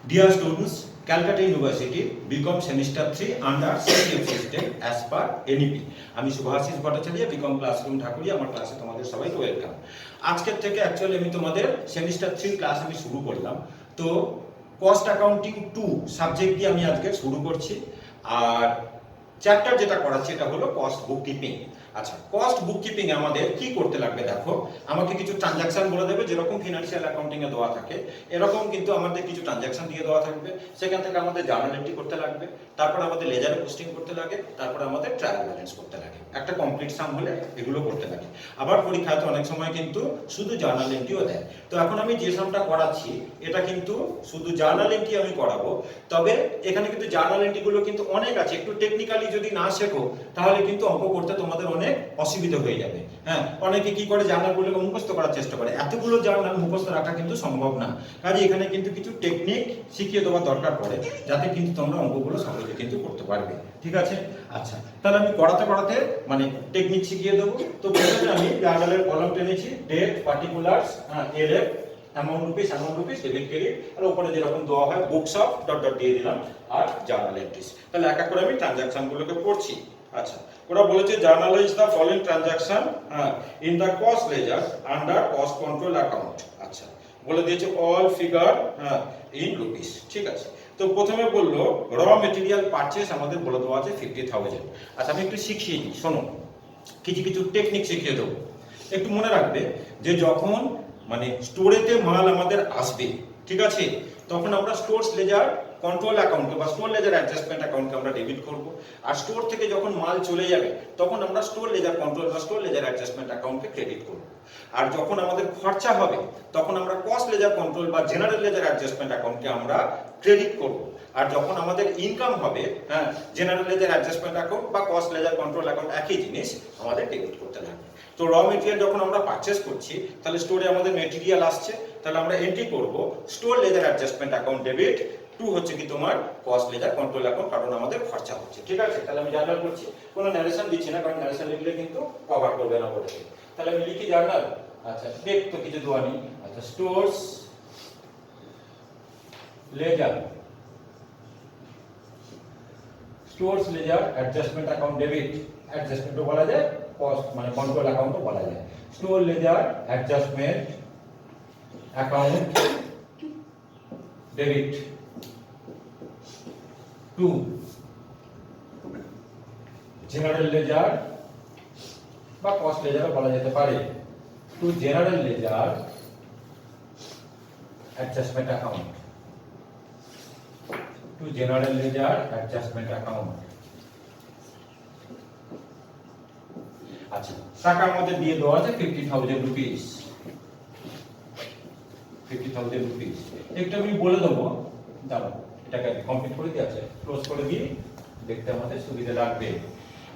Dear students, Calcutta University, BCom Semester 3 under CPF system as per NEP. আমি Shubhashis Bhattacharya, BCom classroom Dhakuria. আমার ক্লাসে তোমাদের সবাইকে ওয়েলকাম। আজকের থেকে অ্যাকচুয়ালি আমি তোমাদের সেমিস্টার 3 ক্লাস আমি শুরু করলাম। তো কস্ট অ্যাকাউন্টিং 2 সাবজেক্ট দিয়ে আমি আজকে শুরু করছি। আর চ্যাপ্টার যেটা করাচ্ছি এটা হলো কস্ট বুককিপিং। আচ্ছা, কস্ট বুককিপিং এ আমাদের কি করতে লাগবে দেখো, আমাকে কিছু ট্রানজাকশন বলে দেবে, যেরকম ফিনান্সিয়াল অ্যাকাউন্টিং এ দেওয়া থাকে এরকম কিন্তু আমাদের কিছু ট্রানজাকশন দিয়ে দেওয়া থাকবে। সেখান থেকে আমাদের জার্নাল এন্ট্রি করতে লাগবে, তারপর আমাদের লেজার পোস্টিং করতে লাগে, তারপর আমাদের ট্রায়াল ব্যালেন্স করতে লাগে। একটা কমপ্লিট সাম হলে এগুলো করতে লাগে। আবার পরীক্ষাতে অনেক সময় কিন্তু শুধু জার্নাল এন্ট্রিও দেয়। তো এখন আমি যে সামটা করাচ্ছি এটা কিন্তু শুধু জার্নাল এন্ট্রি আমি করাবো। তবে এখানে কিন্তু জার্নাল এন্ট্রি গুলো কিন্তু অনেক আছে, একটু টেকনিক্যালি যদি না শেখো তাহলে কিন্তু অঙ্ক করতে তোমাদের অনেক অসুবিধা হয়ে যাবে। হ্যাঁ, অনেকে কি করে জার্নালগুলোকে মুখস্থ করার চেষ্টা করে, এতগুলো জার্নাল মুখস্থ রাখা কিন্তু সম্ভব না। কাজে এখানে কিন্তু কিছু টেকনিক শিখিয়ে দেওয়ার দরকার পড়ে, যাতে কিন্তু তোমরা অঙ্কগুলো সহজে কিন্তু করতে পারবে। ঠিক আছে? আচ্ছা, তাহলে আমি করাতে মানে টেকনিক শিখিয়ে দেবো। তো প্রথমে আমি জার্নালের কলাম টেনেছি, date, particulars, LF, amount rupees, debit credit, আর উপরে যেরকম দেওয়া হয় বুকস অফ ডট ডট দিয়ে দিলাম, আর জার্নাল এন্ট্রিস। তাহলে এক এক করে আমি ট্রানজাকশনগুলোকে পড়ছি। আচ্ছা, ওরা বলেছে journalize the following transaction in the cost ledger under cost control account. আচ্ছা, বলে দিয়েছে অল ফিগার ইন রুপিস। ঠিক আছে, তো প্রথমে বললো র মেটেরিয়াল পারচেস আমাদের বলে দেওয়া আছে 50,000। আচ্ছা, আমি একটু শিখিয়ে দিই, শোনো, কিছু টেকনিক শিখিয়ে দেবো। একটু মনে রাখবে যে যখন স্টোরেতে মাল আমাদের আসবে, ঠিক আছে, তখন আমরা স্টোরস লেজার কন্ট্রোল অ্যাকাউন্টে বা স্টোর লেজার অ্যাডজাস্টমেন্ট অ্যাকাউন্টকে আমরা ডেবিট করব। আর স্টোর থেকে যখন মাল চলে যাবে তখন আমরা স্টোর লেজার কন্ট্রোল বা স্টোর লেজার অ্যাডজাস্টমেন্ট অ্যাকাউন্টকে ক্রেডিট করব। আর যখন আমাদের খরচা হবে তখন আমরা কস্ট লেজার কন্ট্রোল বা জেনারেল লেজার অ্যাডজাস্টমেন্ট অ্যাকাউন্টকে আমরা ক্রেডিট করব। আর যখন আমাদের ইনকাম হবে, জেনারেল লেজার অ্যাডজাস্টমেন্ট অ্যাকাউন্ট বা কস্ট লেজার কন্ট্রোল অ্যাকাউন্ট একই জিনিস, আমাদের ডেবিট করতে লাগবে। তো র মেটেরিয়াল যখন আমরা পারচেস করছি তাহলে স্টোরে আমাদের মেটেরিয়াল আসছে, তাহলে আমরা এন্ট্রি করব store ledger adjustment account debit to হচ্ছে কি তোমার কস্ট লেজার কন্ট্রোল অ্যাকাউন্ট, কারণ আমাদের খরচা হচ্ছে। ঠিক আছে, তাহলে আমি জার্নাল করছি, কোনো ন্যারেশন দিচ্ছি না, কারণ ন্যারেশন লিখলে কিন্তু কভার করবে না বলে। তাহলে আমি লিখি জার্নাল। আচ্ছা, ডেট তো কিছু দেওয়া নেই। আচ্ছা, stores ledger adjustment account debit, অ্যাডজাস্টমেন্টও বলা যায়, কস্ট কন্ট্রোল অ্যাকাউন্টও বলা যায়। Store ledger adjustment account debit to general ledger বা কস্ট লেজারও বলা যেতে পারে, to general ledger adjustment account, to general ledger adjustment account. আচ্ছা, টাকার মধ্যে দিয়ে দেওয়া আছে 50,000 রুপিস। 50,000 রুপিস একটু আমি বলে দেবো, দাঁড়াও এটাকে কমপ্লিট করে দিয়ে আছে, ক্লোজ করে দিয়ে দেখতে আমাদের সুবিধা লাগবে।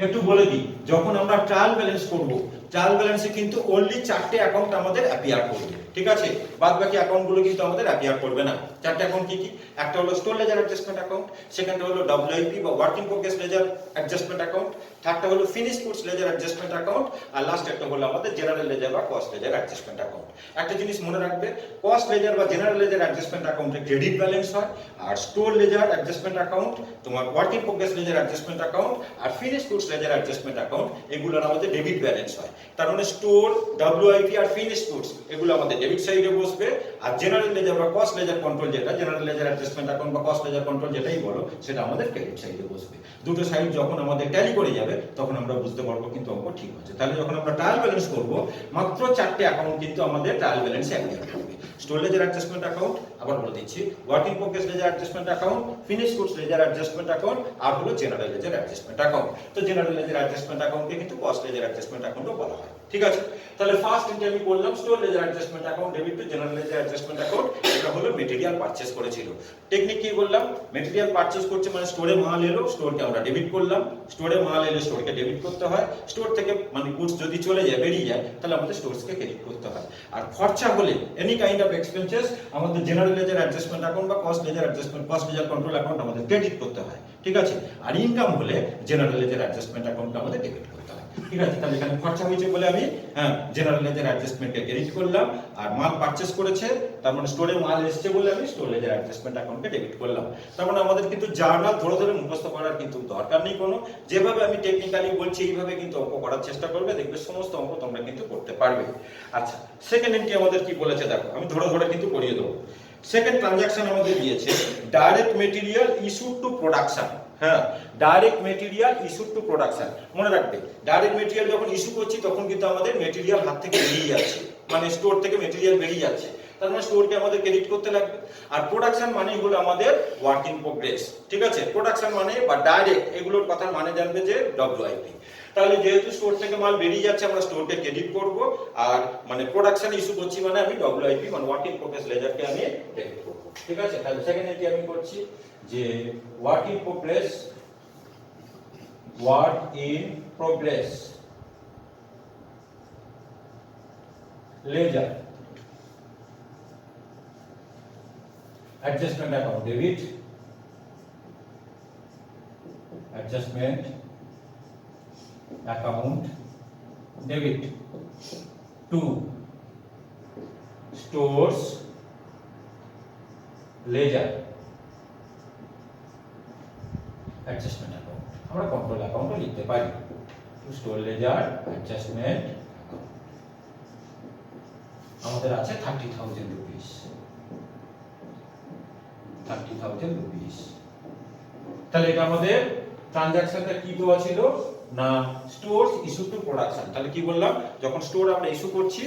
একটু বলে দিই, যখন আমরা ট্রায়াল ব্যালেন্স করব, ট্রায়াল ব্যালেন্সে কিন্তু অনলি 4টে অ্যাকাউন্ট আমাদের অ্যাপিয়ার করবে। ঠিক আছে, বাদ বাকি অ্যাকাউন্টগুলো কিন্তু আমাদের অ্যাপিয়ার করবে না। 4টে অ্যাকাউন্ট কি? একটা হলো স্টোর লেজার অ্যাডজাস্টমেন্ট অ্যাকাউন্ট, সেকেন্ডটা হলো ডব্লিউআইপি বা working progress ledger adjustment account, থার্ডটা হলো finish goods ledger adjustment account, আর লাস্ট একটা হলো আমাদের জেনারেল লেজার বা কস্ট লেজার অ্যাডজাস্টমেন্ট অ্যাকাউন্ট। একটা জিনিস মনে রাখবে, কস্ট লেজার বা জেনারেল লেজার অ্যাডজাস্টমেন্ট অ্যাকাউন্টে ক্রেডিট ব্যালেন্স হয়, আর স্টোর লেজার অ্যাডজাস্টমেন্ট অ্যাকাউন্ট, তোমার working progress ledger adjustment account আর finish goods ledger adjustment account, এগুলোর আমাদের ডেবিট ব্যালেন্স হয়। তার মানে স্টোর, ডব্লিউআইপি আর ফিনিশ গুডস এগুলো আমাদের ডেবিট সাইডে বসবে, আর জেনারেল লেজার বা কস্ট লেজার কন্ট্রোল, যেটা জেনারেল লেজার অ্যাডজাস্টমেন্ট অ্যাকাউন্ট বা কস্ট লেজার কন্ট্রোল যেটাই বলো, সেটা আমাদের ক্রেডিট সাইডে বসবে। দুটো সাইড যখন আমাদের ট্যালি করে যাবে তখন আমরা বুঝতে পারবো কিন্তু অঙ্ক ঠিক হচ্ছে। তাহলে যখন আমরা ট্রায়াল ব্যালেন্স করব, মাত্র 4টে অ্যাকাউন্ট কিন্তু আমাদের ট্রায়াল ব্যালেন্সে অ্যাপিয়ার করবে। স্টোর লেজার অ্যাডজাস্টমেন্ট অ্যাকাউন্ট, আবার বলে দিচ্ছি, working progress ledger adjustment account, finish goods ledger adjustment account, আর হলো জেনারেল লেজার অ্যাডজাস্টমেন্ট অ্যাকাউন্ট। তো জেনারেল লেজার অ্যাডজাস্টমেন্ট অ্যাকাউন্টকে কিন্তু কস্ট লেজার অ্যাডজাস্টমেন্ট অ্যাকাউন্টও বলা হয়। ঠিক আছে, তাহলে ফার্স্ট এন্ট্রি আমি করলাম store ledger adjustment account debit to general ledger adjustment account. এটা হলো মেটেরিয়াল পারচেজ করেছিল। টেকনিক কি বললাম, মেটেরিয়াল পারচেজ করছে মানে স্টোরে মাল এলো, স্টোরকে আমরা ডেবিট করলাম, স্টোরে মাল এলে স্টোরকে ডেবিট করতে হয়, স্টোর থেকে গুডস যদি চলে যায়, বেরিয়ে যায়, তাহলে আমাদের স্টোরসকে ক্রেডিট করতে হয়। আর খরচা হলে এনি কাইন্ড অফ এক্সপেন্সেস আমাদের জেনারেল লেজার অ্যাডজাস্টমেন্ট অ্যাকাউন্ট বা কস্ট লেজার কন্ট্রোল অ্যাকাউন্ট আমাদের ক্রেডিট করতে হয়। ঠিক আছে, আর ইনকাম হলে জেনারেল লেজার অ্যাডজাস্টমেন্ট অ্যাকাউন্ট আমাদের ডেবিট করতে হয়। ঠিক আছে, তাহলে এখানে খরচা হয়েছে বলে আমি জেনারেল লেজার অ্যাডজাস্টমেন্টে ক্রেডিট করলাম। আর মাল পারচেস করেছে, তার মানে স্টোরে মাল এসেছে বলে আমি স্টোর লেজার অ্যাডজাস্টমেন্ট অ্যাকাউন্টে ডেবিট করলাম। তার মানে আমাদের কিন্তু জার্নাল ধরে ধরে মুখস্থ করার কিন্তু দরকার নেই কোনো। যেভাবে আমি টেকনিক্যালি বলছি এইভাবে কিন্তু অঙ্ক করার চেষ্টা করবে, দেখবে সমস্ত অঙ্ক তোমরা কিন্তু করতে পারবে। আচ্ছা, সেকেন্ড এন্ট্রি আমাদের কি বলেছে দেখো, আমি ধরে ধরে কিন্তু করিয়ে দেবো। সেকেন্ড ট্রানজাকশন আমাদের দিয়েছে direct material issued to production. হ্যাঁ, direct material issued to production. মনে রাখবে, ডাইরেক্ট মেটেরিয়াল যখন ইস্যু করছি তখন কিন্তু আমাদের মেটেরিয়াল হাত থেকে বেরিয়ে যাচ্ছে, মানে স্টোর থেকে মেটেরিয়াল বেরিয়ে যাচ্ছে, তার মানে স্টোরকে আমাদের ক্রেডিট করতে লাগবে। আর প্রোডাকশন মানেই হলো আমাদের ওয়ার্ক ইন প্রোগ্রেস। ঠিক আছে, প্রোডাকশন মানে বা ডাইরেক্ট এগুলোর কথা মানে জানবে যে ডব্লিউআইপি। তাহলে যেহেতু স্টোর থেকে মাল বেরিয়ে যাচ্ছে আমরা স্টোরকে ক্রেডিট করব, আর মানে প্রোডাকশন ইস্যু করছি মানে আমি ডব্লিউআইপি মানে ওয়ার্ক ইন প্রোগ্রেস লেজারকে আমি ডেবিট করব। ঠিক আছে, তাহলে সেকেন্ড এন্ট্রি আমি করছি যে work in progress, work in progress ledger adjustment account debit, adjustment account debit to stores ledger adjustment account, আমরা কন্ট্রোল অ্যাকাউন্টও লিখতে পারি। টু স্টোর লেজার অ্যাডজাস্টমেন্ট আমাদের আছে 30,000 রুপিস, 30,000 রুপিস। তাহলে এটা আমাদের ট্রানজাকশনটা কি দেওয়া ছিল না, স্টোরস ইস্যু টু প্রোডাকশন। তাহলে কি বললাম, যখন স্টোর আমরা ইস্যু করছি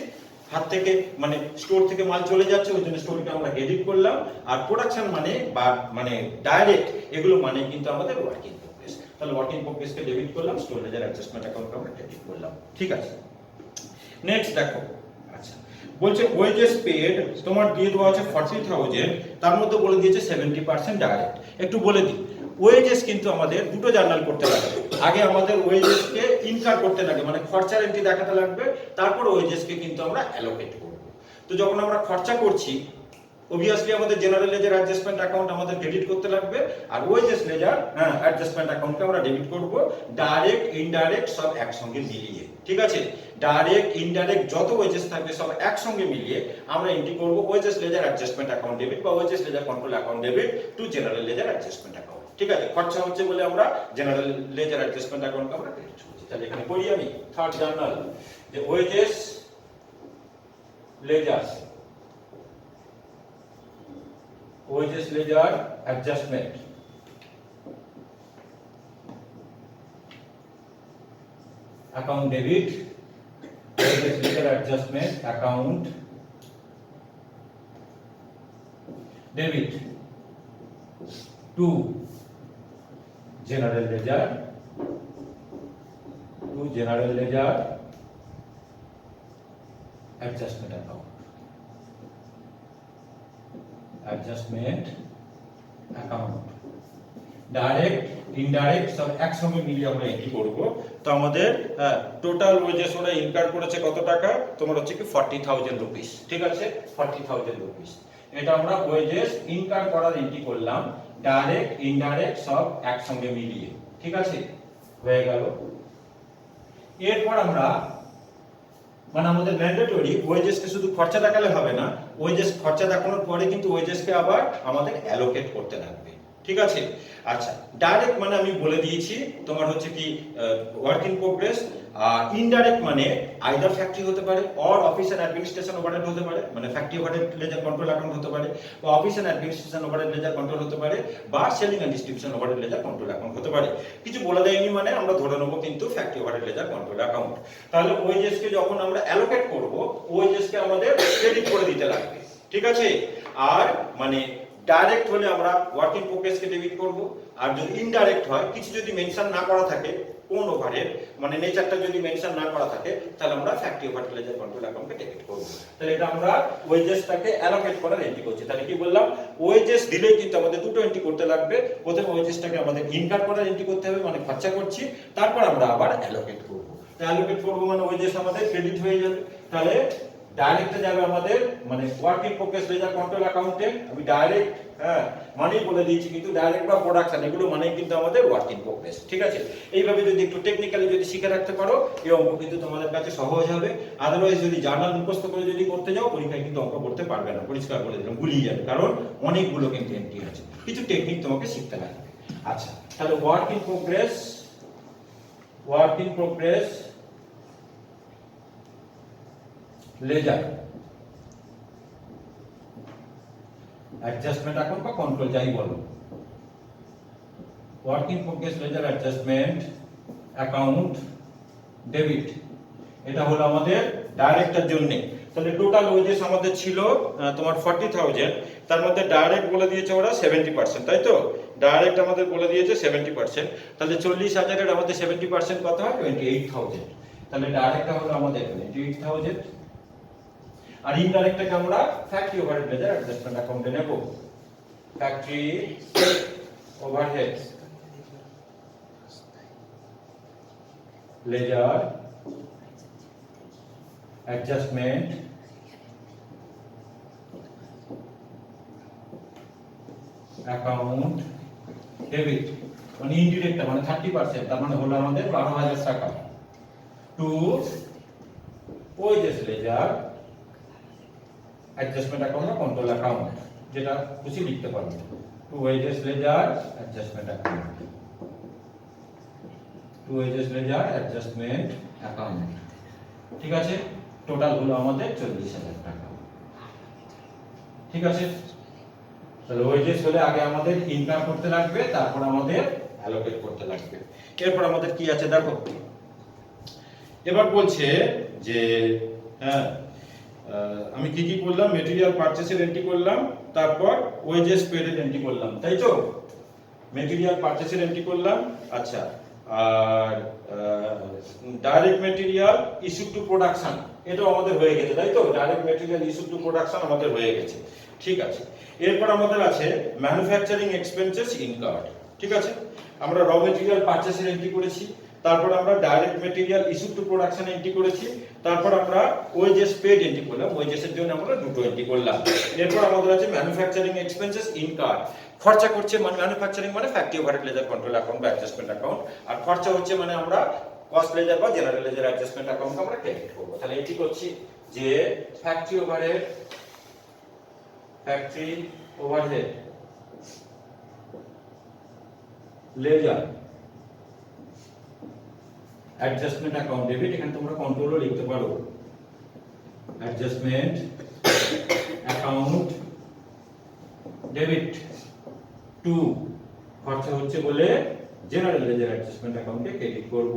হাত থেকে মানে স্টোর থেকে মাল চলে যাচ্ছে ওই জন্য স্টোরকে আমরা ক্রেডিট করলাম। আর প্রোডাকশন মানে বা মানে ডাইরেক্ট এগুলো মানে কিন্তু আমাদের ওয়ার্ক ইন প্রোগ্রেস। তাহলে ওয়ার্ক ইন প্রোগ্রেসকে ডেবিট করলাম, স্টোর লেজার অ্যাডজাস্টমেন্ট অ্যাকাউন্টকে আমরা ক্রেডিট করলাম। ঠিক আছে, নেক্সট দেখো। আচ্ছা, বলছে ওয়েজেস পেড তোমার দিয়ে দেওয়া আছে 40,000, তার মধ্যে বলে দিয়েছে 70% ডাইরেক্ট। একটু বলে দিই, ওয়েজেস কিন্তু আমাদের দুটো জার্নাল করতে লাগবে। আগে আমাদের ওয়েজেসকে ইনকার করতে লাগে, মানে খরচার এন্ট্রি দেখাতে লাগবে, তারপর ওয়েজেসকে কিন্তু আমরা অ্যালোকেট করব। তো যখন আমরা খরচা করছি obviously আমাদের জেনারেল লেজার অ্যাডজাস্টমেন্ট অ্যাকাউন্ট আমাদের ক্রেডিট করতে লাগবে, আর ওয়েজেস লেজার অ্যাডজাস্টমেন্ট অ্যাকাউন্টকে আমরা ডেবিট করব, ডাইরেক্ট ইনডাইরেক্ট সব একসঙ্গে মিলিয়ে। ঠিক আছে, ডাইরেক্ট ইনডাইরেক্ট যত ওয়েজেস থাকবে সব একসঙ্গে মিলিয়ে আমরা এন্ট্রি করব wages ledger adjustment account debit বা wages ledger control account debit to general ledger adjustment account. ঠিক আছে, খরচা হচ্ছে বলে আমরা জেনারেল লেজার অ্যাডজাস্টমেন্ট অ্যাকাউন্টকে আমরা ক্রেডিট করছি। তাহলে এখানে করি আমি থার্ড জার্নাল যে wages ledger, wages ledger adjustment account debit, wages ledger adjustment account debit to general ledger, to general ledger adjustment account, adjustment account. Direct indirect সব একসঙ্গে মিলিয়ে আমরা এন্ট্রি করব। তো আমাদের টোটাল ওয়েজেস ওরা ইনকার করেছে কত টাকা, তোমার হচ্ছে কি 40,000 রুপিস। ঠিক আছে, 40,000 রুপিস এটা আমরা ওয়েজেস ইনকার করার এন্ট্রি করলাম, ডাইরেক্ট ইনডাইরেক্ট সব একসঙ্গে মিলিয়ে। ঠিক আছে, হয়ে গেল। এরপর আমরা মানে আমাদের ম্যান্ডেটরি ওয়েজেসকে শুধু খরচা দেখালে হবে না, ওয়েজেস খরচা দেখানোর পরে কিন্তু ওয়েজেসকে আবার আমাদের অ্যালোকেট করতে লাগবে। ঠিক আছে, আচ্ছা ডাইরেক্ট মানে আমি বলে দিয়েছি তোমার হচ্ছে কি ওয়ার্ক ইন প্রোগ্রেস, আর ইনডাইরেক্ট মানে আইদার ফ্যাক্টরি হতে পারে or office and administration overhead হতে পারে, মানে factory overhead ledger control account হতে পারে, বা office and administration overhead ledger control হতে পারে, বা selling and distribution overhead ledger control account হতে পারে। কিছু বলে দেয়নি মানে আমরা ধরে নেবো কিন্তু factory overhead ledger control account. তাহলে ওয়েজেসকে যখন আমরা অ্যালোকেট করব ওয়েজেসকে আমাদের ক্রেডিট করে দিতে লাগবে। ঠিক আছে, আর মানে ডাইরেক্ট হলে আমরা ওয়ার্ক ইন প্রোগ্রেসকে ডেবিট করব, আর যদি ইনডাইরেক্ট হয় কিছু যদি মেনশন না করা থাকে কোন ওভারহেড মানে নেচারটা যদি মেনশন না করা থাকে তাহলে আমরা ফ্যাক্টরি ওভারহেড লেজার কন্ট্রোল অ্যাকাউন্টকে ডেবিট করব। তাহলে এটা আমরা ওয়েজেসটাকে অ্যালোকেট করার এন্ট্রি করছি। তাহলে কি বললাম, ওয়েজেস দিলেই কিন্তু আমাদের দুটো এন্ট্রি করতে লাগবে। প্রথমে ওয়েজেসটাকে আমাদের ইনকার করার এন্ট্রি করতে হবে মানে খরচা করছি, তারপর আমরা আবার অ্যালোকেট করব। অ্যালোকেট করব মানে ওয়েজেস আমাদের ক্রেডিট হয়ে যাবে। তাহলে ডাইরেক্টে যাবে আমাদের মানে work in progress ledger control অ্যাকাউন্টে। আমি ডাইরেক্ট মানেই বলে দিয়েছি, কিন্তু ডাইরেক্ট বা প্রোডাকশন এগুলো মানেই কিন্তু আমাদের ওয়ার্ক ইন প্রোগ্রেস। ঠিক আছে, এইভাবে যদি একটু টেকনিক্যালি যদি শিখে রাখতে পারো এই অঙ্ক কিন্তু তোমাদের কাছে সহজ হবে। আদারওয়াইজ যদি জার্নাল মুখস্থ করে যদি করতে যাও পরীক্ষায় কিন্তু অঙ্ক করতে পারবে না, পরিষ্কার বলে দিলাম, গুলিয়ে যাবে, কারণ অনেকগুলো কিন্তু এন্ট্রি আছে, কিছু টেকনিক তোমাকে শিখতে লাগবে। আচ্ছা, তাহলে work in progress ledger adjustment account বা কন্ট্রোল যাই বলো, work in progress ledger adjustment account debit, এটা হলো আমাদের ডাইরেক্টের জন্য। তাহলে টোটাল ওয়েজেস আমাদের ছিল তোমার 40,000, তার মধ্যে ডাইরেক্ট বলে দিয়েছে ওরা 70%, তাই তো? ডাইরেক্ট আমাদের বলে দিয়েছে 70%, তাহলে 40,000 এর আমাদের 70% কত হয়? 28,000। তাহলে ডাইরেক্টটা হলো আমাদের 28,000, আর ইনডাইরেক্টটাকে আমরা ফ্যাক্টরি ওভারহেড লেজার অ্যাডজাস্টমেন্ট অ্যাকাউন্টে নেব। Factory overhead ledger adjustment account debit, মানে ইনডিরেক্ট মানে 30%, তার মানে হলো আমাদের 12,000 টাকা। To wages ledger adjustment account বা কন্ট্রোল অ্যাকাউন্ট, যেটা খুশি লিখতে পারবে। To wages ledger adjustment account, to wages ledger adjustment account. ঠিক আছে, টোটাল হলো আমাদের 40,000 টাকা। ঠিক আছে, তাহলে ওয়েজেস হলে আগে আমাদের ইনকাম করতে লাগবে, তারপর আমাদের অ্যালোকেট করতে লাগবে। এরপর আমাদের কি আছে দেখো, এবার বলছে যে আমি কি কি করলাম, মেটেরিয়াল পারচেসের এন্ট্রি করলাম, তারপর ওয়েজেস পেড এর এন্ট্রি করলাম, তাই তো? মেটেরিয়াল পারচেসের এন্ট্রি করলাম, আচ্ছা, আর direct material issue to production এটাও আমাদের হয়ে গেছে, তাই তো? Direct material issue to production আমাদের হয়ে গেছে। ঠিক আছে, এরপর আমাদের আছে ম্যানুফ্যাকচারিং এক্সপেন্সেস ইনকার্ড। ঠিক আছে, আমরা র মেটেরিয়াল পারচেসের এন্ট্রি করেছি, তারপর আমরা direct material issue to production entry করেছি, তারপর আমরা ওয়েজেস পেড এন্ট্রি করলাম, ওয়েজেসের জন্য আমরা দুটো এন্ট্রি করলাম। এরপর আমাদের আছে ম্যানুফ্যাকচারিং এক্সপেন্সেস ইনকার্ড, খরচা করছে মানে ম্যানুফ্যাকচারিং মানে factory overhead ledger control account বা অ্যাডজাস্টমেন্ট অ্যাকাউন্ট, আর খরচা হচ্ছে মানে আমরা কস্ট লেজার বা জেনারেল লেজার অ্যাডজাস্টমেন্ট অ্যাকাউন্ট আমরা ক্রেডিট করব। তাহলে এন্ট্রি করছি যে factory overhead ledger adjustment account debit, এখানে তোমরা কন্ট্রোলও লিখতে পারো, অ্যাডজাস্টমেন্ট অ্যাকাউন্ট ডেবিট টু, খরচা হচ্ছে বলে জেনারেল লেজার অ্যাডজাস্টমেন্ট অ্যাকাউন্টে ক্রেডিট করব,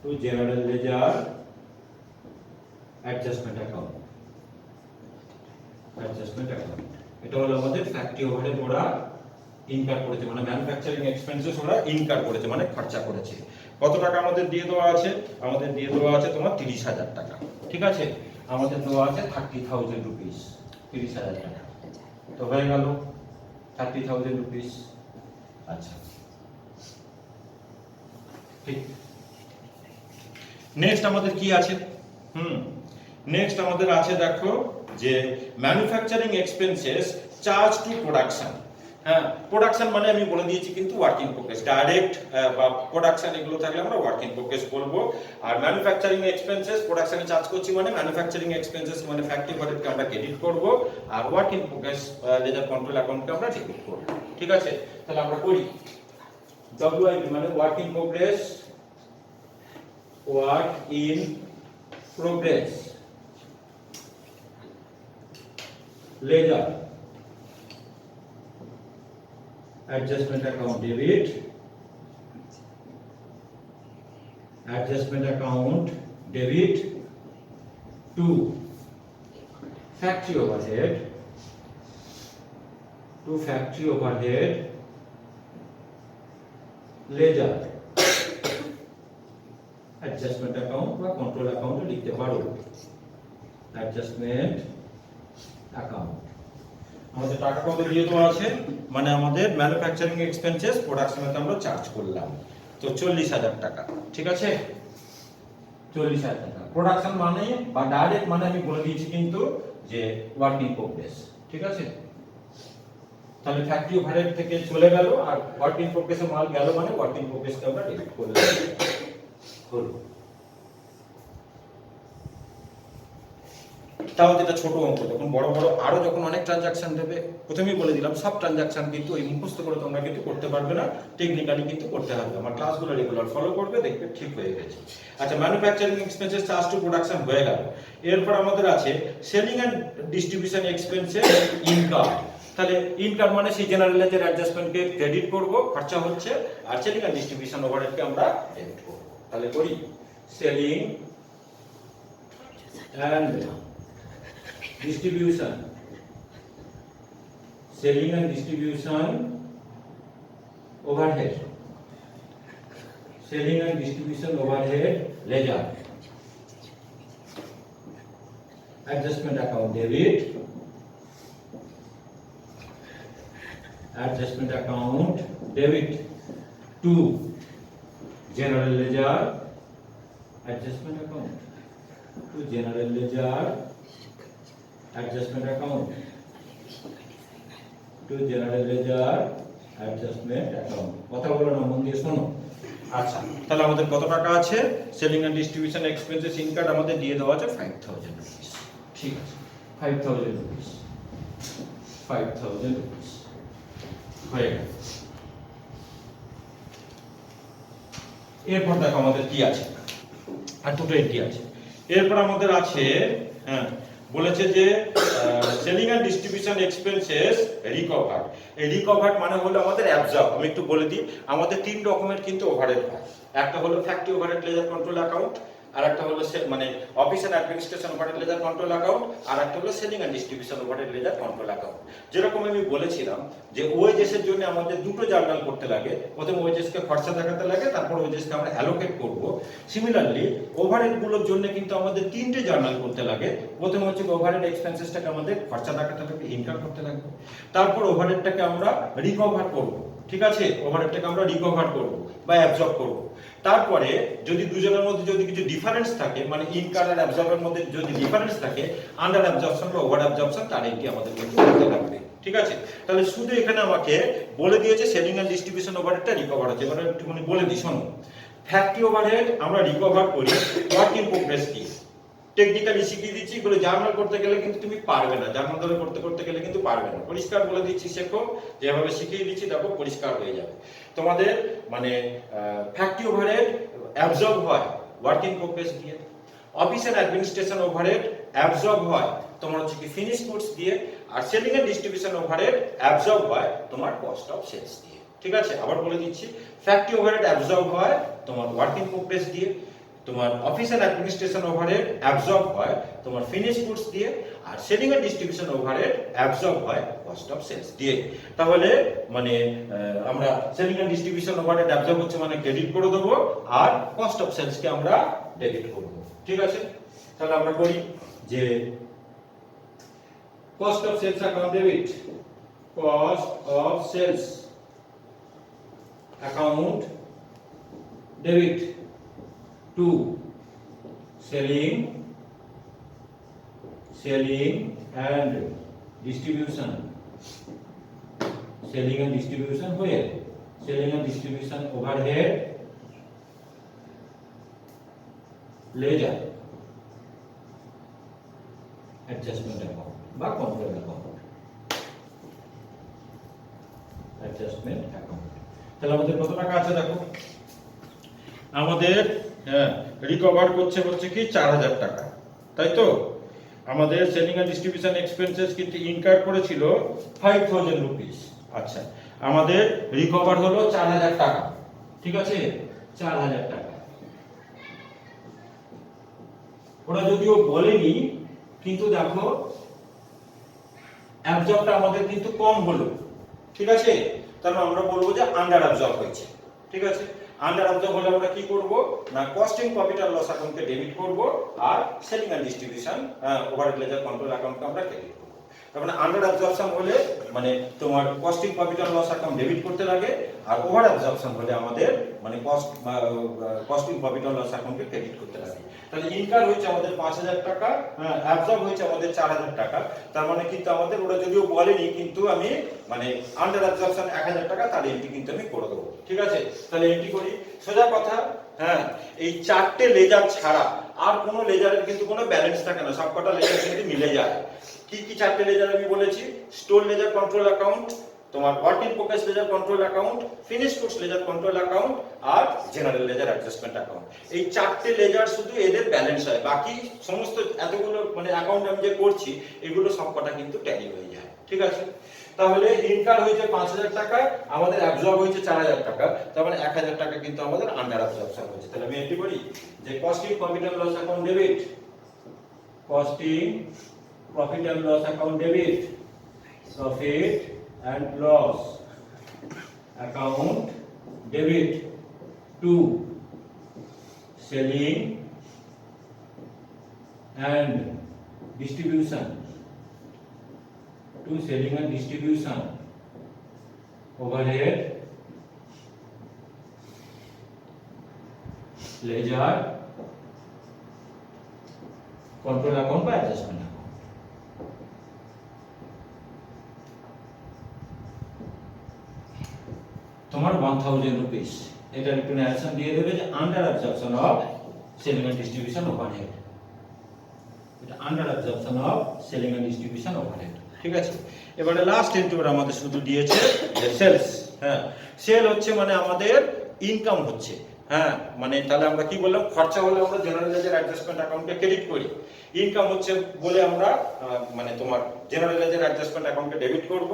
to general ledger adjustment account, এটা হলো আমাদের ফ্যাক্টরি ওভারহেড ওরা ইনকার করেছে, মানে ম্যানুফ্যাকচারিং এক্সপেন্সেস ওরা ইনকার করেছে মানে খরচা করেছে। কত টাকা আমাদের দিয়ে দেওয়া আছে? আমাদের দিয়ে দেওয়া আছে তোমার 30,000 টাকা। ঠিক আছে, আমাদের দেওয়া আছে 30,000 রুপিস, 30,000 টাকা তো হয়ে গেল 30,000 রুপিস। আচ্ছা, ঠিক। নেক্সট আমাদের কি আছে? নেক্সট আমাদের আছে দেখো যে manufacturing expenses charge to production. হ্যাঁ, প্রোডাকশন মানে আমি বলে দিয়েছি কিন্তু ওয়ার্ক ইন প্রোগ্রেস, ডাইরেক্ট বা প্রোডাকশন এগুলো থাকলে আমরা ওয়ার্ক ইন প্রোগ্রেস বলবো। আর ম্যানুফ্যাকচারিং এক্সপেন্সেস প্রোডাকশনে চার্জ করছি মানে ম্যানুফ্যাকচারিং এক্সপেন্সেস মানে ফ্যাক্টরি ওভারহেডকে আমরা ক্রেডিট করব, আর work in progress ledger control অ্যাকাউন্টকে আমরা ডেবিট করব। ঠিক আছে, তাহলে আমরা করি ডব্লিউআইপি মানে work in progress, work in progress ledger adjustment account debit, adjustment account debit to factory overhead, to factory overhead ledger adjustment account বা control account লিখতে পারো, adjustment account। আমাদের টাকা কত দিয়ে দেওয়া আছে মানে আমাদের ম্যানুফ্যাকচারিং এক্সপেন্সেস প্রোডাকশনেতে আমরা চার্জ করলাম, তো 40,000 টাকা। ঠিক আছে, 40,000 টাকা। প্রোডাকশন মানে বা ডাইরেক্ট মানে আমি বলে দিয়েছি কিন্তু যে ওয়ার্ক ইন প্রোগ্রেস, ঠিক আছে। তাহলে ফ্যাক্টরি ওভারহেড থেকে চলে গেল আর ওয়ার্ক ইন প্রোগ্রেসে মাল গেল মানে ওয়ার্ক ইন প্রোগ্রেসকে আমরা ডেবিট করে হলো। তাও যেটা ছোট অঙ্ক, তখন বড় বড় আরো যখন অনেক ট্রানজাকশন দেবে, প্রথমেই বলে দিলাম সব ট্রানজাকশন কিন্তু ওই মুখস্থ করে তোমরা কিন্তু করতে পারবে না, টেকনিক্যালি কিন্তু করতে হবে। আমার ক্লাসগুলো রেগুলার ফলো করবে, দেখবে ঠিক হয়ে গেছে। আচ্ছা, manufacturing expenses charge to production হয়ে গেল। এরপর আমাদের আছে selling and distribution expenses income. তাহলে ইনকাম মানে সেই জেনারেল লেজার অ্যাডজাস্টমেন্টকে ক্রেডিট করব, খরচা হচ্ছে, আর সেলিং এন্ড ডিস্ট্রিবিউশন ওভারহেডকে আমরা ডেবিট করব। তাহলে করি selling and distribution, selling and distribution overhead, selling and distribution overhead ledger, adjustment account debit, adjustment account debit to general ledger, adjustment account to general ledger, adjustment account to general ledger, adjustment account। কথা বলো না, মন দিয়ে শোনো। আচ্ছা, তাহলে আমাদের কত টাকা আছে? Selling and distribution expenses income আমাদের দিয়ে দেওয়া আছে 5000 রুপিস। ঠিক আছে, 5000 রুপিস, 5000 রুপিস হয়ে গেল। এরপর দেখো আমাদের কি আছে, আর দুটো এন্ট্রি আছে। এরপর আমাদের আছে বলেছে যে selling and distribution expenses recover. এই রিকভার মানে হলো আমাদের অ্যাবজর্ব। আমি একটু বলে দিই, আমাদের তিন রকমের কিন্তু ওভারহেড হয়। একটা হলো factory overhead ledger control account, আর একটা হলো মানে office and administration overhead ledger control account, আর একটা হলো selling and distribution overhead ledger control account. যেরকম আমি বলেছিলাম যে ওয়েজেসের জন্য আমাদের দুটো জার্নাল করতে লাগে, প্রথমে ওয়েজেসকে খরচা দেখাতে লাগে, তারপর ওয়েজেসকে আমরা অ্যালোকেট করব। সিমিলারলি ওভারহেড গুলোর জন্য কিন্তু আমাদের তিনটে জার্নাল করতে লাগে। প্রথমে হচ্ছে ওভারহেড এক্সপেন্সেসটাকে আমাদের খরচা দেখাতে লাগবে, ইনকাম করতে লাগবে, তারপর ওভারহেডটাকে আমরা রিকভার করব। ঠিক আছে, ওভারহেডটাকে আমরা রিকভার করব বা অ্যাবজর্ব করব। তারপরে যদি দুজনের মধ্যে যদি কিছু ডিফারেন্স থাকে, মানে ইনকাম আর অ্যাবজর্বের মধ্যে যদি ডিফারেন্স থাকে, আন্ডার অ্যাবজর্পশন বা ওভার অ্যাবজর্পশন, তার এন্ট্রি আমাদের কিন্তু করতে লাগবে। ঠিক আছে, তাহলে শুধু এখানে আমাকে বলে দিয়েছে সেলিং এন্ড ডিস্ট্রিবিউশন ওভারহেডটা রিকভার হচ্ছে। এবারে একটুখানি বলে দিই, শোনো। ফ্যাক্টরি ওভারহেড আমরা রিকভার করি ওয়ার্ক ইন প্রোগ্রেস দিয়ে। টেকনিক্যালি শিখিয়ে দিচ্ছি, এগুলো জার্নাল করতে গেলে কিন্তু তুমি পারবে না, জার্নাল ধরে করতে গেলে কিন্তু পারবে না। পরিষ্কার বলে দিচ্ছি, শেখো, যেভাবে শিখিয়ে দিচ্ছি দেখো পরিষ্কার হয়ে যাবে তোমাদের। মানে ফ্যাক্টরি ওভারহেড অ্যাবজর্ব হয় ওয়ার্ক ইন প্রোগ্রেস দিয়ে, office and administration overhead absorb হয় তোমার হচ্ছে কি ফিনিশ গুডস দিয়ে, আর selling and distribution overhead absorb হয় তোমার কস্ট অফ সেলস দিয়ে। ঠিক আছে, আবার বলে দিচ্ছি, ফ্যাক্টরি ওভারহেড অ্যাবজর্ব হয় তোমার ওয়ার্ক ইন প্রোগ্রেস দিয়ে, তোমার office and administration overhead absorb হয় তোমার ফিনিশ গুডস দিয়ে, আর selling and distribution overhead absorb হয় কস্ট অফ সেলস দিয়ে। তাহলে মানে আমরা selling and distribution overhead absorb হচ্ছে মানে ক্রেডিট করে দেবো, আর কস্ট অফ সেলস কে আমরা ডেবিট করব। ঠিক আছে, তাহলে আমরা করি যে cost of sales account debit, cost of sales account debit to selling and distribution, selling and distribution where, selling and distribution overhead ledger, adjustment account বা control account, adjustment account। তাহলে আমাদের কত টাকা আছে দেখো, আমাদের রিকভার হচ্ছে কি 4000 টাকা, তাই তো। আমাদের সেলিং এন্ড ডিস্ট্রিবিউশন এক্সপেন্সেস কিন্তু ইনকার করেছিল 5000 রুপিস। আচ্ছা, আমাদের রিকভার হলো 4000 টাকা। ঠিক আছে, 4000 টাকা। ওরা যদিও বলেনি, কিন্তু দেখো অ্যাবজর্বটা আমাদের কিন্তু কম হলো। ঠিক আছে, তাহলে আমরা বলবো যে আন্ডার অ্যাবজর্ব হয়েছে। ঠিক আছে, আন্ডার অ্যাবজর্ব হলে আমরা কি করব না কস্টিং প্রফিট আর লস অ্যাকাউন্টকে ডেবিট করব, আর selling and distribution overhead ledger control অ্যাকাউন্টকে আমরা ক্রেডিট করব। তার মানে আন্ডার অ্যাবজর্পশন হলে মানে তোমার costing profit and loss account debit করতে লাগে, আর ওভার অ্যাবজর্পশন হলে আমাদের মানে কস্টিং প্রফিট অ্যান্ড লস অ্যাকাউন্টকে ক্রেডিট করতে লাগে। তাহলে ইনকাম হয়েছে আমাদের 5000 টাকা, অ্যাবজর্ব হয়েছে আমাদের 4000 টাকা। তার মানে কিন্তু আমাদের ওরা যদিও বলেনি, কিন্তু আমি মানে আন্ডার অ্যাবজর্পশন 1000 টাকা তার এন্ট্রি কিন্তু আমি করে দেবো। ঠিক আছে, তাহলে এন্ট্রি করি সোজা কথা। হ্যাঁ, এই 4টে লেজার ছাড়া আর কোনো লেজারের কিন্তু কোনো ব্যালেন্স থাকে না, সবকটা লেজার কিন্তু মিলে যায়। কি কি 4টে লেজার আমি বলেছি? স্টোর লেজার কন্ট্রোল অ্যাকাউন্ট, তোমার work in progress ledger control account, finish goods ledger control account আর জেনারেল লেজার অ্যাডজাস্টমেন্ট অ্যাকাউন্ট। এই 4টে লেজার শুধু এদের ব্যালেন্স হয়, বাকি সমস্ত এতগুলো মানে অ্যাকাউন্ট আমি যে করছি এগুলো সবকটা কিন্তু ট্যালি হয়ে যায়। ঠিক আছে, তাহলে ইনকাম হয়েছে 5000 টাকা, আমাদের অ্যাবজর্ব হয়েছে 4000 টাকা, তার মানে 1000 টাকা কিন্তু আমাদের আন্ডার অ্যাবজর্পশন হয়েছে। তাহলে আমি এন্ট্রি করি যে costing profit and loss account debit, costing profit and loss account debit, profit and loss account debit to selling and distribution, to selling and distribution overhead ledger control account by adjustment account। তোমার 1000 rupees, এটার একটু narration দিয়ে দেবে যে under absorption of selling and distribution overhead, এটা under absorption of selling and distribution overhead. ঠিক আছে, এবারে লাস্ট এন্ট্রি আমাদের শুধু দিয়েছে যে সেলস। হ্যাঁ, সেল হচ্ছে মানে আমাদের ইনকাম হচ্ছে। হ্যাঁ, মানে তাহলে আমরা কি বললাম, খরচা হলে আমরা জেনারেল লেজার অ্যাডজাস্টমেন্ট অ্যাকাউন্টে ক্রেডিট করি, ইনকাম হচ্ছে বলে আমরা মানে তোমার জেনারেল লেজার অ্যাডজাস্টমেন্ট অ্যাকাউন্টে ডেবিট করব,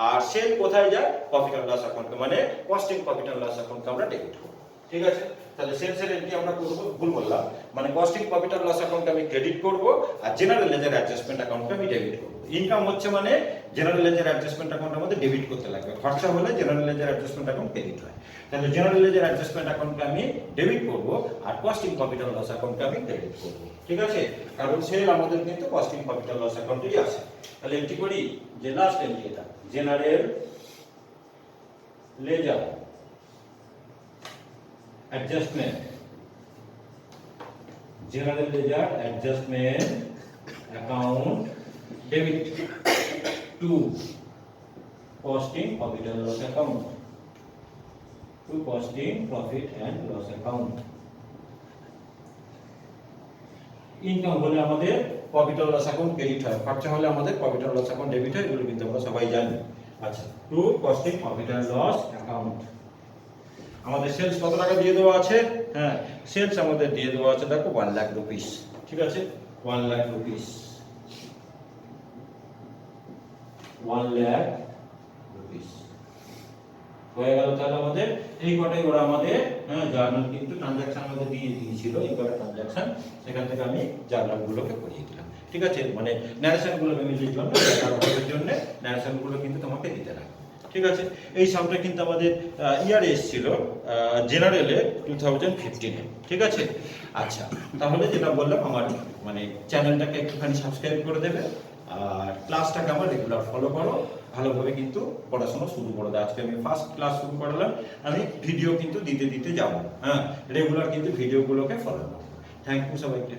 আর সেল কোথায় যায়? প্রফিট এন্ড লস অ্যাকাউন্টে, মানে কস্টিং প্রফিট এন্ড লস অ্যাকাউন্টে আমরা ডেবিট করব। ঠিক আছে, তাহলে সেলসের এন্ট্রি আমরা করব, ভুল বললাম, মানে কস্টিং প্রফিট এন্ড লস অ্যাকাউন্টে আমি ক্রেডিট করব আর জেনারেল লেজার অ্যাডজাস্টমেন্ট অ্যাকাউন্টে আমি ডেবিট করব। ইনকাম হচ্ছে মানে জেনারেল লেজার অ্যাডজাস্টমেন্ট অ্যাকাউন্টে আমাদের ডেবিট করতে লাগবে, খরচা হলে general ledger adjustment account credit হয়। তাহলে জেনারেল লেজার অ্যাডজাস্টমেন্ট অ্যাকাউন্টে আমি ডেবিট করব আর কস্টিং প্রফিট এন্ড লস অ্যাকাউন্টে আমি ক্রেডিট করব। ঠিক আছে, কারণ সেল আমাদের কিন্তু কস্টিং প্রফিট এন্ড লস অ্যাকাউন্টেই আছে। তাহলে এন্ট্রি করি যে লাস্ট এন্ট্রি এটা general ledger adjustment, general ledger adjustment account debit to costing profit and loss account, to costing profit and loss account. Income হলে আমাদের profit and loss account credit হয়, খরচা হলে আমাদের profit and loss account debit হয়, এগুলো কিন্তু আমরা সবাই জানি। আচ্ছা, to costing profit and loss account. আমাদের সেলস কত টাকা দিয়ে দেওয়া আছে? হ্যাঁ, সেলস আমাদের দিয়ে দেওয়া আছে দেখো 1 লাখ রুপিস। ঠিক আছে, 1 লাখ রুপিস, 1 লাখ রুপিস হয়ে গেল। তাহলে আমাদের এই কটাই ওরা আমাদের জার্নাল কিন্তু ট্রানজাকশন আমাদের দিয়ে দিয়েছিল, এই কটা ট্রানজাকশন সেখান থেকে আমি জার্নাল গুলোকে করিয়ে দিলাম। ঠিক আছে, মানে ন্যারেশন গুলো আমি লিখলাম না, দেখার জন্য ন্যারেশন গুলো কিন্তু তোমাকে দিতে লাগবে। ঠিক আছে, এই সামটা কিন্তু আমাদের ইয়ারে এসেছিল জেনারেলে 2015-এ। ঠিক আছে, আচ্ছা তাহলে যেটা বললাম আমার মানে চ্যানেলটাকে একটুখানি সাবস্ক্রাইব করে দেবে আর ক্লাসটাকে আমার রেগুলার ফলো করো, ভালোভাবে কিন্তু পড়াশোনা শুরু করে দাও। আজকে আমি ফার্স্ট ক্লাস শুরু করলাম, আমি ভিডিও কিন্তু দিতে দিতে যাব। হ্যাঁ, রেগুলার কিন্তু ভিডিওগুলোকে ফলো করো। থ্যাংক ইউ সবাইকে।